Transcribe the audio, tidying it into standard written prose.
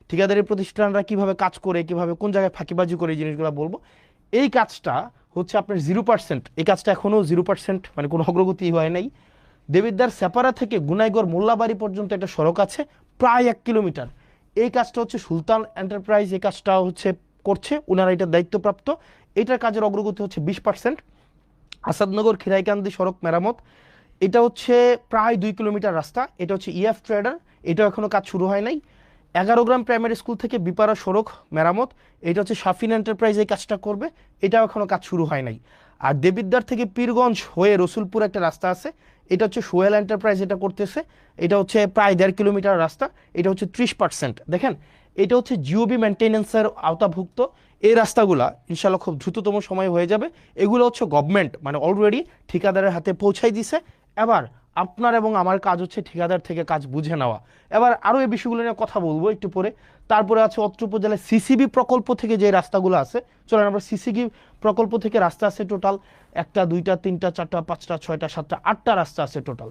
ঠিকাদারি প্রতিষ্ঠানরা কিভাবে কাজ করে, কিভাবে কোন জায়গায় ফাঁকিবাজি করে, এই জিনিসগুলো বলবো। এই কাজটা হচ্ছে আপনার 0%, এই কাজটা এখনো 0%, মানে কোনো অগ্রগতি হয় নাই। দেবিদ্বার সেপারা থেকে গুনাইগড় মোল্লাবাড়ি পর্যন্ত একটা সড়ক আছে প্রায় 1 কিলোমিটার। এই কাজটা হচ্ছে সুলতান এন্টারপ্রাইজ, এই কাজটা হচ্ছে করছে, ওনারা এটা দায়িত্বপ্রাপ্ত। এটার কাজের অগ্রগতি হচ্ছে 20%। আসাদনগর খিরাইকান্দি সড়ক মেরামত, এটা হচ্ছে প্রায় 2 কিলোমিটার রাস্তা, এটা হচ্ছে ইএফ ট্রেডার, এটাও এখনো কাজ শুরু হয় নাই। 11 গ্রাম প্রাইমারি স্কুল থেকে বিপারা সড়ক মেরামত, এটা হচ্ছে শাফিন এন্টারপ্রাইজ এই কাজটা করবে, এটাও এখনো কাজ শুরু হয় নাই। আর দেবিদ্বার থেকে পীরগঞ্জ হয়ে রসুলপুর একটা রাস্তা আছে, এটা হচ্ছে সোহেল এন্টারপ্রাইজ এটা করতেছে, এটা হচ্ছে প্রায় 1.5 কিলোমিটার রাস্তা, এটা হচ্ছে 30%। দেখেন, এটা হচ্ছে জিওবি মেনটেন্যান্সের আওতাভুক্ত। এই রাস্তাগুলা ইনশাল্লাহ খুব দ্রুততম সময় হয়ে যাবে। এগুলো হচ্ছে গভর্নমেন্ট মানে অলরেডি ঠিকাদারের হাতে পৌঁছাই দিছে। এবার আপনার এবং আমার কাজ হচ্ছে ঠিকাদার থেকে কাজ বুঝে নেওয়া। এবার আরও এই বিষয়গুলো নিয়ে কথা বলবো একটু পরে। তারপরে আছে অত্র উপজেলায় সিসিবি প্রকল্প থেকে যে রাস্তাগুলো আছে, চলেন আমরা সিসিবি প্রকল্প থেকে রাস্তা আছে টোটাল 1টা 2টা 3টা 4টা 5টা 6টা 7টা 8টা রাস্তা আছে টোটাল।